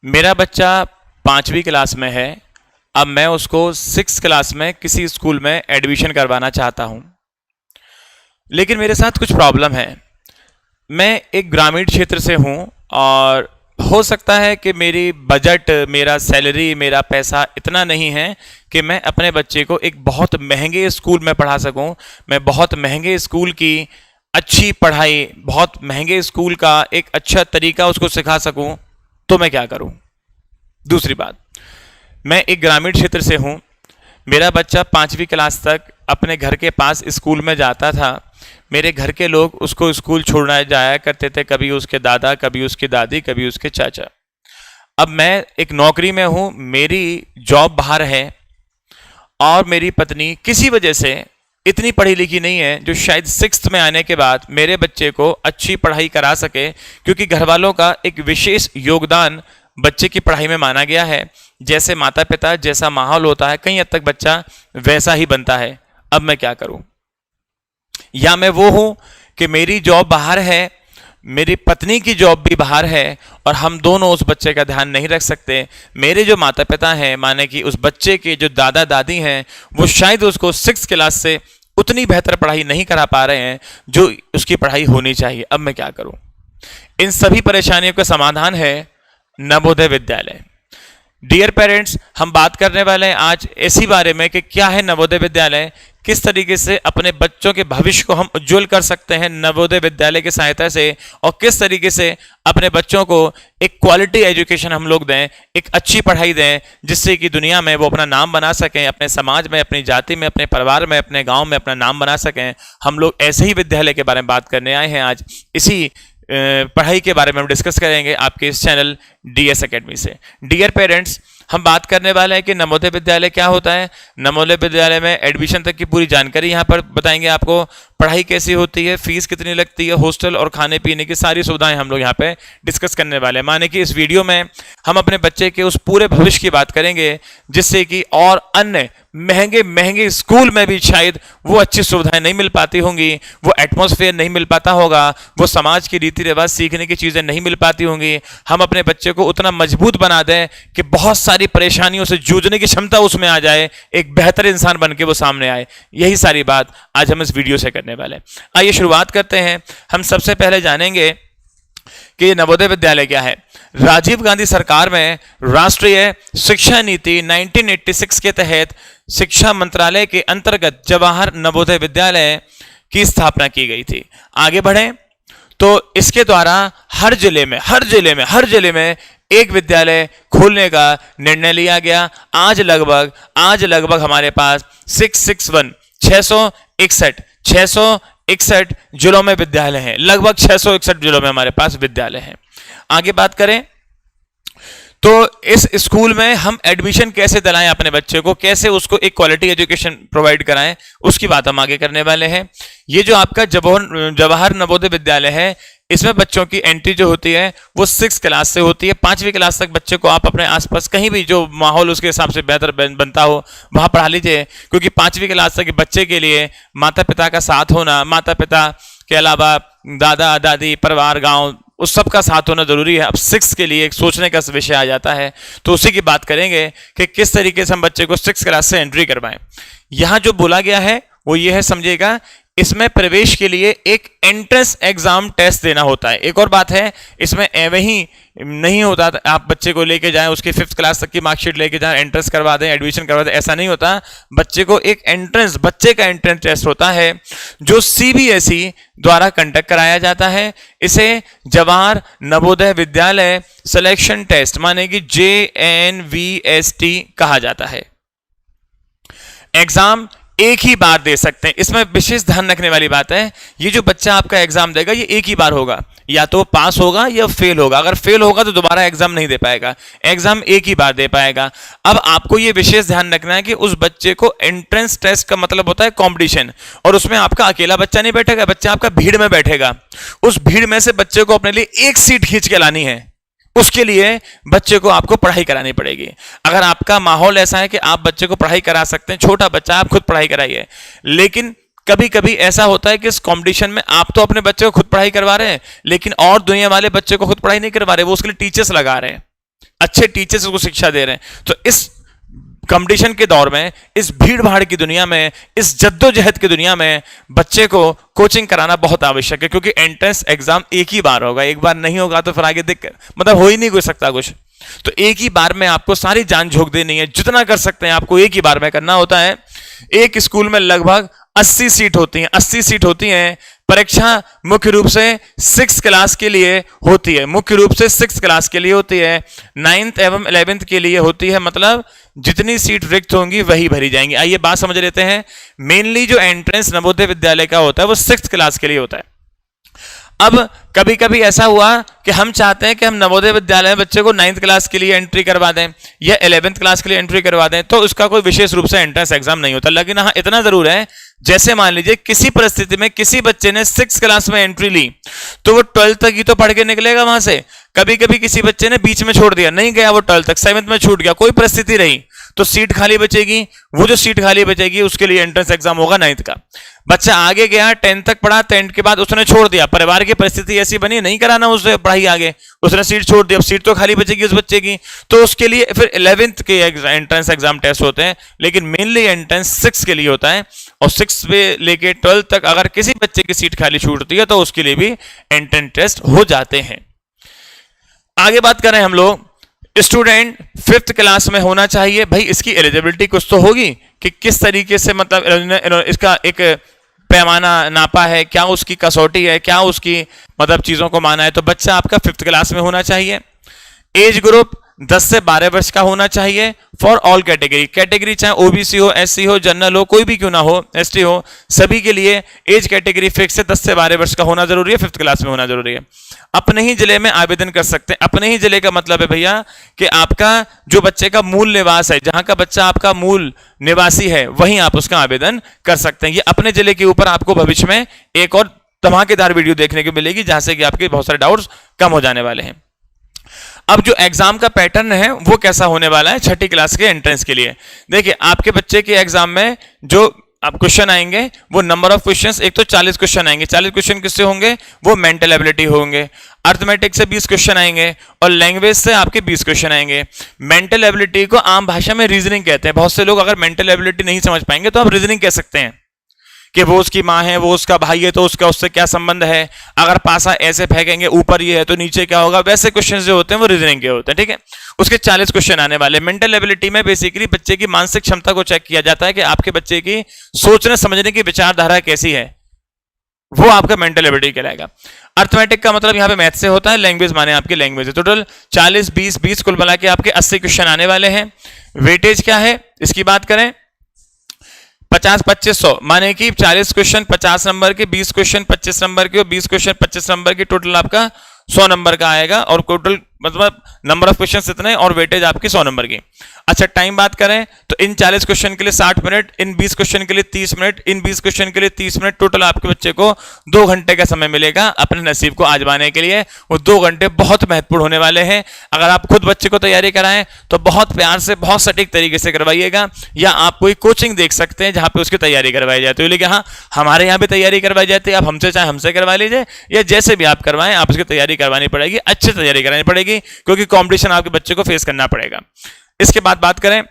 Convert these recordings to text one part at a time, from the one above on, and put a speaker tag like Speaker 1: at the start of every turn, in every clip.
Speaker 1: मेरा बच्चा 5वीं क्लास में है। अब मैं उसको 6 क्लास में किसी स्कूल में एडमिशन करवाना चाहता हूँ, लेकिन मेरे साथ कुछ प्रॉब्लम है। मैं एक ग्रामीण क्षेत्र से हूँ और हो सकता है कि मेरी बजट, मेरा सैलरी, मेरा पैसा इतना नहीं है कि मैं अपने बच्चे को एक बहुत महंगे स्कूल में पढ़ा सकूँ। मैं बहुत महंगे स्कूल की अच्छी पढ़ाई, बहुत महंगे स्कूल का एक अच्छा तरीका उसको सिखा सकूँ। तो मैं क्या करूँ? दूसरी बात, मैं एक ग्रामीण क्षेत्र से हूँ। मेरा बच्चा 5वीं क्लास तक अपने घर के पास स्कूल में जाता था। मेरे घर के लोग उसको स्कूल छोड़ने जाया करते थे, कभी उसके दादा, कभी उसकी दादी, कभी उसके चाचा। अब मैं एक नौकरी में हूँ, मेरी जॉब बाहर है और मेरी पत्नी किसी वजह से इतनी पढ़ी लिखी नहीं है जो शायद 6th में आने के बाद मेरे बच्चे को अच्छी पढ़ाई करा सके, क्योंकि घर वालों का एक विशेष योगदान बच्चे की पढ़ाई में माना गया है। जैसे माता पिता, जैसा माहौल होता है, कहीं हद तक बच्चा वैसा ही बनता है। अब मैं क्या करूं? या मैं वो हूं कि मेरी जॉब बाहर है, मेरी पत्नी की जॉब भी बाहर है और हम दोनों उस बच्चे का ध्यान नहीं रख सकते। मेरे जो माता पिता हैं, माने कि उस बच्चे के जो दादा दादी हैं, वो शायद उसको 6th क्लास से उतनी बेहतर पढ़ाई नहीं करा पा रहे हैं जो उसकी पढ़ाई होनी चाहिए। अब मैं क्या करूं? इन सभी परेशानियों का समाधान है नवोदय विद्यालय। डियर पेरेंट्स, हम बात करने वाले हैं आज इसी बारे में कि क्या है नवोदय विद्यालय, किस तरीके से अपने बच्चों के भविष्य को हम उज्जवल कर सकते हैं नवोदय विद्यालय की सहायता से, और किस तरीके से अपने बच्चों को एक क्वालिटी एजुकेशन हम लोग दें, एक अच्छी पढ़ाई दें, जिससे कि दुनिया में वो अपना नाम बना सकें, अपने समाज में, अपनी जाति में, अपने परिवार में, अपने गांव में अपना नाम बना सकें। हम लोग ऐसे ही विद्यालय के बारे में बात करने आए हैं आज। इसी पढ़ाई के बारे में हम डिस्कस करेंगे आपके इस चैनल डीएस एकेडमी से। डियर पेरेंट्स, हम बात करने वाले हैं कि नवोदय विद्यालय क्या होता है। नवोदय विद्यालय में एडमिशन तक की पूरी जानकारी यहाँ पर बताएंगे आपको। पढ़ाई कैसी होती है, फीस कितनी लगती है, हॉस्टल और खाने पीने की सारी सुविधाएं हम लोग यहाँ पे डिस्कस करने वाले हैं। माने कि इस वीडियो में हम अपने बच्चे के उस पूरे भविष्य की बात करेंगे, जिससे कि और अन्य महंगे महंगे स्कूल में भी शायद वो अच्छी सुविधाएं नहीं मिल पाती होंगी, वो एटमॉस्फेयर नहीं मिल पाता होगा, वो समाज की रीति रिवाज सीखने की चीज़ें नहीं मिल पाती होंगी। हम अपने बच्चे को उतना मजबूत बना दें कि बहुत सारी परेशानियों से जूझने की क्षमता उसमें आ जाए, एक बेहतर इंसान बन के वो सामने आए। यही सारी बात आज हम इस वीडियो से करने वाले हैं। आइए शुरुआत करते हैं। हम सबसे पहले जानेंगे कि ये नवोदय विद्यालय क्या है। राजीव गांधी सरकार में राष्ट्रीय शिक्षा नीति 1986 के तहत शिक्षा मंत्रालय के अंतर्गत जवाहर नवोदय विद्यालय की स्थापना की गई थी। आगे बढ़ें तो इसके द्वारा हर जिले में एक विद्यालय खोलने का निर्णय लिया गया। आज लगभग हमारे पास 661 जिलों में विद्यालय हैं। लगभग 661 जिलों में हमारे पास विद्यालय हैं। आगे बात करें तो इस स्कूल में हम एडमिशन कैसे दिलाएं अपने बच्चे को, कैसे उसको एक क्वालिटी एजुकेशन प्रोवाइड कराएं, उसकी बात हम आगे करने वाले हैं। ये जो आपका जवाहर नवोदय विद्यालय है, इसमें बच्चों की एंट्री जो होती है वो 6 क्लास से होती है। 5वीं क्लास तक बच्चे को आप अपने आसपास कहीं भी जो माहौल उसके हिसाब से बेहतर बनता हो वहां पढ़ा लीजिए, क्योंकि 5वीं क्लास तक बच्चे के लिए माता पिता का साथ होना, माता पिता के अलावा दादा दादी, परिवार, गांव, उस सब का साथ होना जरूरी है। अब 6 के लिए एक सोचने का विषय आ जाता है, तो उसी की बात करेंगे कि किस तरीके से हम बच्चे को 6 क्लास से एंट्री करवाएं। यहां जो बोला गया है वो ये है, समझिएगा, इसमें प्रवेश के लिए एक एंट्रेंस एग्जाम टेस्ट देना होता है। एक और बात है, इसमें एवं ही नहीं होता आप बच्चे को लेके जाएं, उसकी 5th क्लास तक की मार्कशीट लेके जाएं, एंट्रेंस करवा दें, एडमिशन करवा दें, ऐसा नहीं होता। बच्चे को एक बच्चे का एंट्रेंस टेस्ट होता है जो सीबीएसई द्वारा कंडक्ट कराया जाता है। इसे जवाहर नवोदय विद्यालय सिलेक्शन टेस्ट माने कि JNVST कहा जाता है। एग्जाम एक ही बार दे सकते हैं। इसमें विशेष ध्यान रखने वाली बात है, ये जो बच्चा आपका एग्जाम देगा ये एक ही बार होगा, या तो पास होगा या फेल होगा। अगर फेल होगा तो दोबारा एग्जाम नहीं दे पाएगा, एग्जाम एक ही बार दे पाएगा। अब आपको ये विशेष ध्यान रखना है कि उस बच्चे को एंट्रेंस टेस्ट का मतलब होता है कंपटीशन, और उसमें आपका अकेला बच्चा नहीं बैठेगा, बच्चा आपका भीड़ में बैठेगा। उस भीड़ में से बच्चे को अपने लिए एक सीट खींच के लानी है, उसके लिए बच्चे को आपको पढ़ाई करानी पड़ेगी। अगर आपका माहौल ऐसा है कि आप बच्चे को पढ़ाई करा सकते हैं, छोटा बच्चा, आप खुद पढ़ाई कराइए। लेकिन कभी कभी ऐसा होता है कि इस कंपटीशन में आप तो अपने बच्चे को खुद पढ़ाई करवा रहे हैं, लेकिन और दुनिया वाले बच्चे को खुद पढ़ाई नहीं करवा रहे, वो उसके लिए टीचर्स लगा रहे हैं। अच्छे टीचर्स को शिक्षा दे रहे हैं। तो इस कंपटीशन के दौर में, इस भीड़ भाड़ की दुनिया में, इस जद्दोजहद की दुनिया में बच्चे को कोचिंग कराना बहुत आवश्यक है, क्योंकि एंट्रेंस एग्जाम एक ही बार होगा, एक बार नहीं होगा तो फिर आगे दिक्कत, मतलब हो ही नहीं कोई सकता कुछ। तो एक ही बार में आपको सारी जान झोंक देनी है, जितना कर सकते हैं आपको एक ही बार में करना होता है। एक स्कूल में लगभग 80 सीट होती हैं, 80 सीट होती हैं। परीक्षा मुख्य रूप से 6 क्लास के लिए होती है, मुख्य रूप से 6 क्लास के लिए होती है। 9th एवं 11th के लिए होती है, मतलब जितनी सीट रिक्त होंगी वही भरी जाएंगी। आइए बात समझ लेते हैं। मेनली जो एंट्रेंस नवोदय विद्यालय का होता है वो 6th क्लास के लिए होता है। अब कभी कभी ऐसा हुआ कि हम चाहते हैं कि हम नवोदय विद्यालय में बच्चे को 9th क्लास के लिए एंट्री करवा दें या 11th क्लास के लिए एंट्री करवा दें, तो उसका कोई विशेष रूप से एंट्रेंस एग्जाम नहीं होता। लेकिन हाँ, इतना जरूर है, जैसे मान लीजिए किसी परिस्थिति में किसी बच्चे ने 6th क्लास में एंट्री ली तो वो 12th तक ही तो पढ़ के निकलेगा वहां से। कभी कभी किसी बच्चे ने बीच में छोड़ दिया, नहीं गया वो 12th तक, 7th में छूट गया, कोई परिस्थिति रही तो सीट खाली बचेगी। वो जो सीट खाली बचेगी उसके लिए एंट्रेंस एग्जाम होगा 9th का। बच्चा आगे गया, 10th तक पढ़ा, 10th के बाद उसने छोड़ दिया, परिवार की परिस्थिति ऐसी बनी नहीं कराना उसे पढ़ाई आगे, उसने सीट छोड़ दी, अब सीट तो खाली बचेगी उस बच्चे की, तो उसके लिए फिर 11th के एंट्रेंस एग्जाम टेस्ट होते हैं। लेकिन मेनली एंट्रेंस 6 के लिए होता है, और 6 से लेके 12th तक अगर किसी बच्चे की सीट खाली छूटती है तो उसके लिए भी एंट्रेंस टेस्ट हो जाते हैं। आगे बात करें हम लोग, स्टूडेंट 5th क्लास में होना चाहिए। भाई इसकी एलिजिबिलिटी कुछ तो होगी कि किस तरीके से, मतलब इसका एक पैमाना नापा है, क्या उसकी कसौटी है, क्या उसकी मतलब चीजों को माना है। तो बच्चा आपका 5th क्लास में होना चाहिए। एज ग्रुप 10 से 12 वर्ष का होना चाहिए फॉर ऑल कैटेगरी। कैटेगरी चाहे ओबीसी हो, एससी हो, जनरल हो, कोई भी क्यों ना हो, एसटी हो, सभी के लिए एज कैटेगरी फिक्स है, 10 से 12 वर्ष का होना जरूरी है, 5th क्लास में होना जरूरी है। अपने ही जिले में आवेदन कर सकते हैं। अपने ही जिले का मतलब है भैया कि आपका जो बच्चे का मूल निवास है, जहां का बच्चा आपका मूल निवासी है, वहीं आप उसका आवेदन कर सकते हैं। ये अपने जिले के ऊपर आपको भविष्य में एक और धमाकेदार वीडियो देखने को मिलेगी, जहां से कि आपके बहुत सारे डाउट्स कम हो जाने वाले हैं। अब जो एग्जाम का पैटर्न है वो कैसा होने वाला है 6ठी क्लास के एंट्रेंस के लिए। देखिए आपके बच्चे के एग्जाम में जो अब क्वेश्चन आएंगे वो नंबर ऑफ क्वेश्चंस, एक तो 40 क्वेश्चन आएंगे। 40 क्वेश्चन किससे होंगे? वो मेंटल एबिलिटी होंगे। अर्थमेटिक से 20 क्वेश्चन आएंगे और लैंग्वेज से आपके 20 क्वेश्चन आएंगे। मेंटल एबिलिटी को आम भाषा में रीजनिंग कहते हैं। बहुत से लोग अगर मेंटल एबिलिटी नहीं समझ पाएंगे तो आप रीजनिंग कह सकते हैं कि वो उसकी माँ है, वो उसका भाई है, तो उसका उससे क्या संबंध है, अगर पासा ऐसे फेंकेंगे ऊपर ये है तो नीचे क्या होगा, वैसे क्वेश्चन जो होते हैं वो रीजनिंग के होते हैं। ठीक है, उसके 40 क्वेश्चन आने वाले। मेंटल एबिलिटी में बेसिकली बच्चे की मानसिक क्षमता को चेक किया जाता है कि आपके बच्चे की सोचने समझने की विचारधारा कैसी है, वो आपका मेंटल एबिलिटी कहलाएगा। अर्थमेटिक का मतलब यहाँ पे मैथ से होता है, लैंग्वेज माने आपकी लैंग्वेज है। टोटल 40 20 कुल मिला के आपके 80 क्वेश्चन आने वाले हैं। वेटेज क्या है इसकी बात करें, 50-2500 माने कि 40 क्वेश्चन 50 नंबर के, 20 क्वेश्चन 25 नंबर के और 20 क्वेश्चन 25 नंबर के, टोटल आपका 100 नंबर का आएगा। और टोटल मतलब नंबर ऑफ क्वेश्चन इतने और वेटेज आपकी 100 नंबर की। अच्छा, टाइम बात करें तो इन 40 क्वेश्चन के लिए 60 मिनट, इन 20 क्वेश्चन के लिए 30 मिनट, इन 20 क्वेश्चन के लिए 30 मिनट, टोटल आपके बच्चे को 2 घंटे का समय मिलेगा अपने नसीब को आजमाने के लिए। वो 2 घंटे बहुत महत्वपूर्ण होने वाले हैं। अगर आप खुद बच्चे को तैयारी कराएं तो बहुत प्यार से, बहुत सटीक तरीके से करवाइएगा, या आप कोई कोचिंग देख सकते हैं जहां पे उसकी तैयारी करवाई जाती है। लेकिन हाँ, हमारे यहाँ भी तैयारी करवाई जाती है, आप हमसे चाहे हमसे करवा लीजिए या जैसे भी आप करवाएं, आप उसकी तैयारी करवानी पड़ेगी, अच्छी तैयारी करानी पड़ेगी, क्योंकि कॉम्पिटिशन आपके बच्चे को फेस करना पड़ेगा। इसके बाद बात करें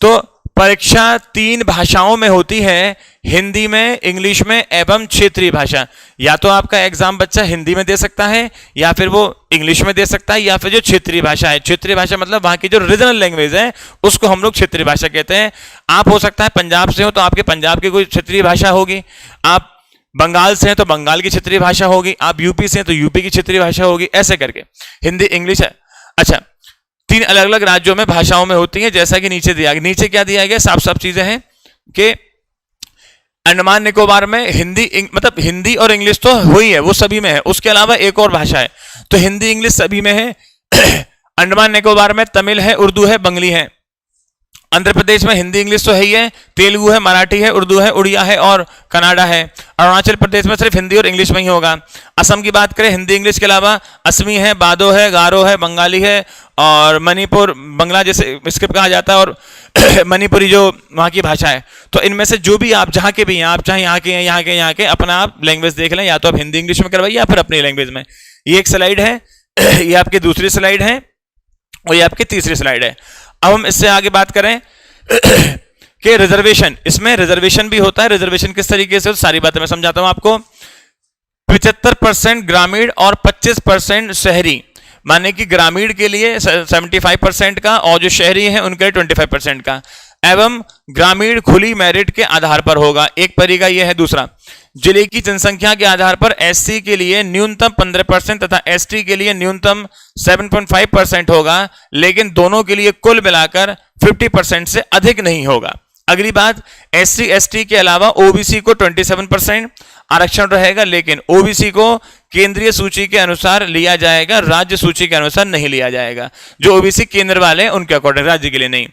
Speaker 1: तो परीक्षा 3 भाषाओं में होती है, हिंदी में, इंग्लिश में एवं क्षेत्रीय भाषा। या तो आपका एग्जाम बच्चा हिंदी में दे सकता है, या फिर वो इंग्लिश में दे सकता है, या फिर जो क्षेत्रीय भाषा है, क्षेत्रीय भाषा मतलब वहां की जो रीजनल लैंग्वेज है उसको हम लोग क्षेत्रीय भाषा कहते हैं। आप हो सकता है पंजाब से हो तो आपके पंजाब की कोई क्षेत्रीय भाषा होगी, आप बंगाल से हैं तो बंगाल की क्षेत्रीय भाषा होगी, आप यूपी से हैं तो यूपी की क्षेत्रीय भाषा होगी, ऐसे करके हिंदी इंग्लिश है। अच्छा, 3 अलग अलग राज्यों में भाषाओं में होती है, जैसा कि नीचे दिया गया। नीचे क्या दिया गया, साफ साफ चीजें हैं कि अंडमान निकोबार में हिंदी मतलब हिंदी और इंग्लिश तो हुई है, वो सभी में है, उसके अलावा एक और भाषा है, तो हिंदी इंग्लिश सभी में है। अंडमान निकोबार में तमिल है, उर्दू है, बंगली है। आंध्र प्रदेश में हिंदी इंग्लिश तो है ही है, तेलुगु है, मराठी है, उर्दू है, उड़िया है और कनाडा है। अरुणाचल प्रदेश में सिर्फ हिंदी और इंग्लिश में ही होगा। असम की बात करें, हिंदी इंग्लिश के अलावा असमी है, बादो है, गारो है, बंगाली है और मणिपुर बंगला जैसे स्क्रिप्ट कहा जाता है, और मणिपुरी जो वहाँ की भाषा है। तो इनमें से जो भी आप जहाँ के भी हैं, आप चाहे यहाँ के हैं, यहाँ के अपना आप लैंग्वेज देख लें, या तो आप हिंदी इंग्लिश में करवाइए या फिर अपनी लैंग्वेज में। ये एक स्लाइड है, ये आपकी दूसरी स्लाइड है, और ये आपकी तीसरी स्लाइड है। अब हम इससे आगे बात करें कि रिजर्वेशन, इसमें रिजर्वेशन भी होता है। रिजर्वेशन किस तरीके से, सारी बातें मैं समझाता हूं आपको। 75% ग्रामीण और 25% शहरी, माने कि ग्रामीण के लिए 75% का और जो शहरी हैं उनके लिए 25% का, एवं ग्रामीण खुली मेरिट के आधार पर होगा। एक तरीका यह है। दूसरा, जिले की जनसंख्या के आधार पर एससी के लिए न्यूनतम 15% तथा एसटी के लिए न्यूनतम 7.5% होगा, लेकिन दोनों के लिए कुल मिलाकर 50% से अधिक नहीं होगा। अगली बात, एससी एसटी के अलावा ओबीसी को 27% आरक्षण रहेगा, लेकिन ओबीसी को केंद्रीय सूची के अनुसार लिया जाएगा, राज्य सूची के अनुसार नहीं लिया जाएगा। जो ओबीसी केंद्र वाले हैं उनके अकॉर्डिंग, राज्य के लिए नहीं।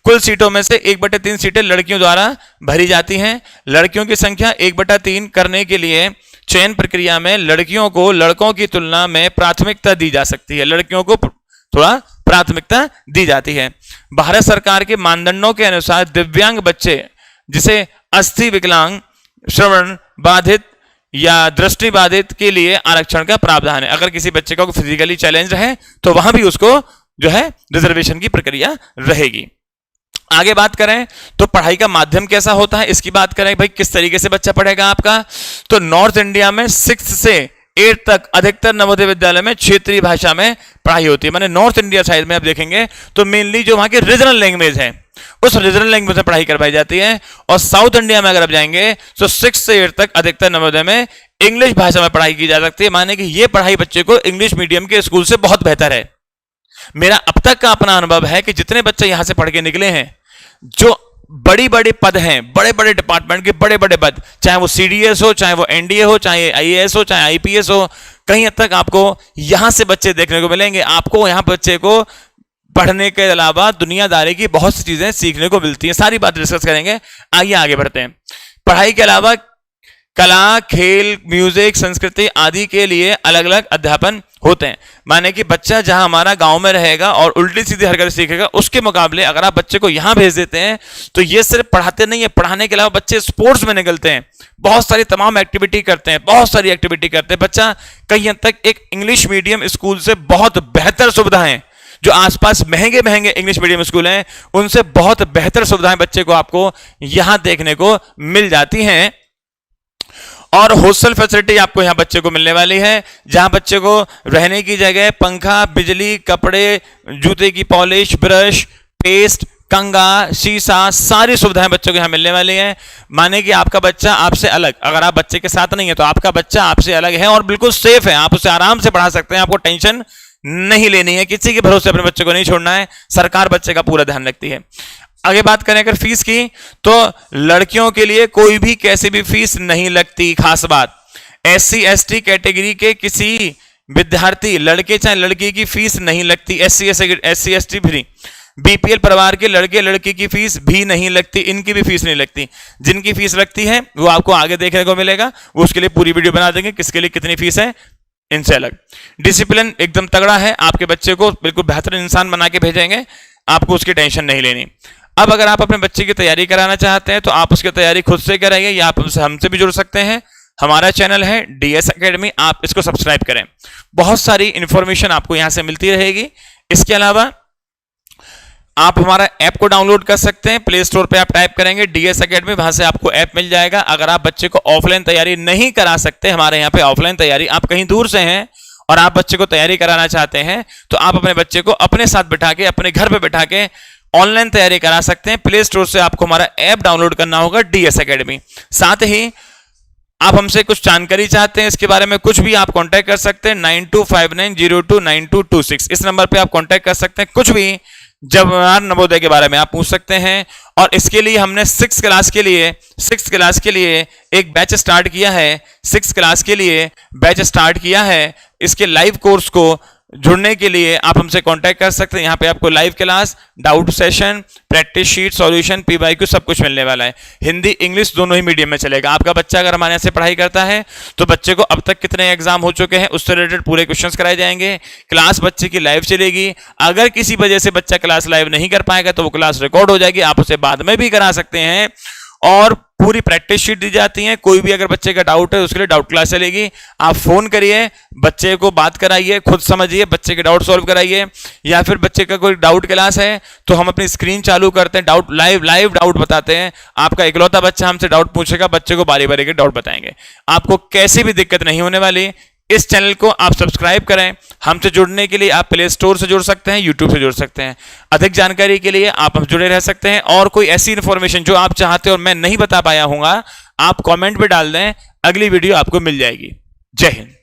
Speaker 1: कुल सीटों में से 1/3 सीटें लड़कियों द्वारा भरी जाती हैं। लड़कियों की संख्या 1/3 करने के लिए चयन प्रक्रिया में लड़कियों को लड़कों की तुलना में प्राथमिकता दी जा सकती है। लड़कियों को थोड़ा प्राथमिकता दी जाती है। भारत सरकार के मानदंडों के अनुसार दिव्यांग बच्चे, जिसे अस्थि विकलांग, श्रवण बाधित या दृष्टि बाधित के लिए आरक्षण का प्रावधान है। अगर किसी बच्चे का फिजिकली चैलेंज है तो वहां भी उसको जो है रिजर्वेशन की प्रक्रिया रहेगी। आगे बात करें तो पढ़ाई का माध्यम कैसा होता है, इसकी बात करें। भाई किस तरीके से बच्चा पढ़ेगा आपका, तो नॉर्थ इंडिया में 6 से 8 तक अधिकतर नवोदय विद्यालय में क्षेत्रीय भाषा में पढ़ाई होती है। माने नॉर्थ इंडिया साइड में आप देखेंगे तो मेनली जो वहां के रीजनल लैंग्वेज है उस रीजनल लैंग्वेज में पढ़ाई करवाई जाती है। और साउथ इंडिया में अगर आप जाएंगे तो 6 से 8 तक अधिकतर नवोदय में इंग्लिश भाषा में पढ़ाई की जा सकती है। माने कि यह पढ़ाई बच्चे को इंग्लिश मीडियम के स्कूल से बहुत बेहतर है। मेरा अब तक का अपना अनुभव है कि जितने बच्चे यहां से पढ़ के निकले हैं, जो बड़ी बड़े पद हैं, बड़े बड़े डिपार्टमेंट के बड़े बड़े पद, चाहे वो सीडीएस हो, चाहे वो एनडीए हो, चाहे आईएएस हो, चाहे आईपीएस हो, कहीं हद तक आपको यहां से बच्चे देखने को मिलेंगे। आपको यहां बच्चे को पढ़ने के अलावा दुनियादारी की बहुत सी चीजें सीखने को मिलती हैं। सारी बात डिस्कस करेंगे। आइए आगे बढ़ते हैं। पढ़ाई के अलावा कला, खेल, म्यूजिक, संस्कृति आदि के लिए अलग अलग अध्यापन होते हैं। माने कि बच्चा जहां हमारा गांव में रहेगा और उल्टी सीधी हरकत सीखेगा, उसके मुकाबले अगर आप बच्चे को यहां भेज देते हैं तो ये सिर्फ पढ़ाते नहीं है, पढ़ाने के अलावा बच्चे स्पोर्ट्स में निकलते हैं, बहुत सारी तमाम एक्टिविटी करते हैं, बहुत सारी एक्टिविटी करते हैं। बच्चा कहीं हद तक एक इंग्लिश मीडियम स्कूल से बहुत बेहतर सुविधाएं, जो आसपास महंगे महंगे इंग्लिश मीडियम स्कूल हैं, उनसे बहुत बेहतर सुविधाएं बच्चे को आपको यहां देखने को मिल जाती हैं। और हॉस्टल फैसिलिटी आपको यहां बच्चे को मिलने वाली है, जहां बच्चे को रहने की जगह, पंखा, बिजली, कपड़े, जूते की पॉलिश, ब्रश, पेस्ट, कंगा, शीशा, सारी सुविधाएं बच्चों को यहां मिलने वाली हैं। माने कि आपका बच्चा आपसे अलग, अगर आप बच्चे के साथ नहीं है तो आपका बच्चा आपसे अलग है और बिल्कुल सेफ है। आप उसे आराम से पढ़ा सकते हैं, आपको टेंशन नहीं लेनी है, किसी के भरोसे अपने बच्चे को नहीं छोड़ना है। सरकार बच्चे का पूरा ध्यान रखती है। आगे बात करें अगर फीस की, तो लड़कियों के लिए कोई भी कैसी भी फीस नहीं लगती। खास बात, एससी एसटी कैटेगरी के किसी विद्यार्थी, लड़के चाहे लड़की की फीस नहीं लगती। एससी एसटी भी, बीपीएल परिवार के लड़के लड़की की फीस भी नहीं लगती, इनकी भी फीस नहीं लगती। जिनकी फीस लगती है वो आपको आगे देखने को मिलेगा, वो उसके लिए पूरी वीडियो बना देंगे किसके लिए कितनी फीस है, इनसे अलग। डिसिप्लिन एकदम तगड़ा है, आपके बच्चे को बिल्कुल बेहतर इंसान बना के भेजेंगे, आपको उसकी टेंशन नहीं लेनी। अब अगर आप अपने बच्चे की तैयारी कराना चाहते हैं तो आप उसकी तैयारी खुद से कराइए या आप हमसे भी जुड़ सकते हैं। हमारा चैनल है डीएस एकेडमी, आप इसको सब्सक्राइब करें, बहुत सारी इंफॉर्मेशन आपको यहां से मिलती रहेगी। इसके अलावा आप हमारा ऐप को डाउनलोड कर सकते हैं, प्ले स्टोर पे आप टाइप करेंगे डीएस एकेडमी, वहां से आपको ऐप मिल जाएगा। अगर आप बच्चे को ऑफलाइन तैयारी नहीं करा सकते, हमारे यहाँ पे ऑफलाइन तैयारी, आप कहीं दूर से हैं और आप बच्चे को तैयारी कराना चाहते हैं, तो आप अपने बच्चे को अपने साथ बिठा के, अपने घर पे बिठा के ऑनलाइन तैयारी करा सकते हैं। प्ले स्टोर से आपको हमारा ऐप डाउनलोड करना होगा डीएस एकेडमी। साथ ही आप हमसे कुछ जानकारी चाहते हैं इसके बारे में, कुछ भी आप कांटेक्ट कर सकते हैं 9259029226, इस नंबर पे आप कांटेक्ट कर सकते हैं। कुछ भी जवाहर नवोदय के बारे में आप पूछ सकते हैं। और इसके लिए हमने 6th क्लास के लिए एक बैच स्टार्ट किया है। 6th क्लास के लिए बैच स्टार्ट किया है। इसके लाइव कोर्स को जुड़ने के लिए आप हमसे कांटेक्ट कर सकते हैं। यहाँ पे आपको live class, doubt session, practice sheet, solution, PYQ सब कुछ मिलने वाला है। हिंदी इंग्लिश दोनों ही मीडियम में चलेगा। आपका बच्चा अगर हमारे यहाँ से पढ़ाई करता है तो बच्चे को अब तक कितने एग्जाम हो चुके हैं उससे रिलेटेड पूरे क्वेश्चंस कराए जाएंगे। क्लास बच्चे की लाइव चलेगी। अगर किसी वजह से बच्चा क्लास लाइव नहीं कर पाएगा तो वो क्लास रिकॉर्ड हो जाएगी, आप उसे बाद में भी करा सकते हैं। और पूरी प्रैक्टिस शीट दी जाती है। कोई भी अगर बच्चे का डाउट है उसके लिए डाउट क्लास चलेगी। आप फोन करिए, बच्चे को बात कराइए, खुद समझिए, बच्चे के डाउट सॉल्व कराइए। या फिर बच्चे का कोई डाउट क्लास है तो हम अपनी स्क्रीन चालू करते हैं, डाउट लाइव डाउट बताते हैं। आपका इकलौता बच्चा हमसे डाउट पूछेगा, बच्चे को बारी बारी के डाउट बताएंगे। आपको कैसी भी दिक्कत नहीं होने वाली। इस चैनल को आप सब्सक्राइब करें। हमसे जुड़ने के लिए आप प्ले स्टोर से जुड़ सकते हैं, यूट्यूब से जुड़ सकते हैं। अधिक जानकारी के लिए आप हम जुड़े रह सकते हैं। और कोई ऐसी इंफॉर्मेशन जो आप चाहते हो और मैं नहीं बता पाया हूँगा, आप कमेंट पे डाल दें, अगली वीडियो आपको मिल जाएगी। जय हिंद।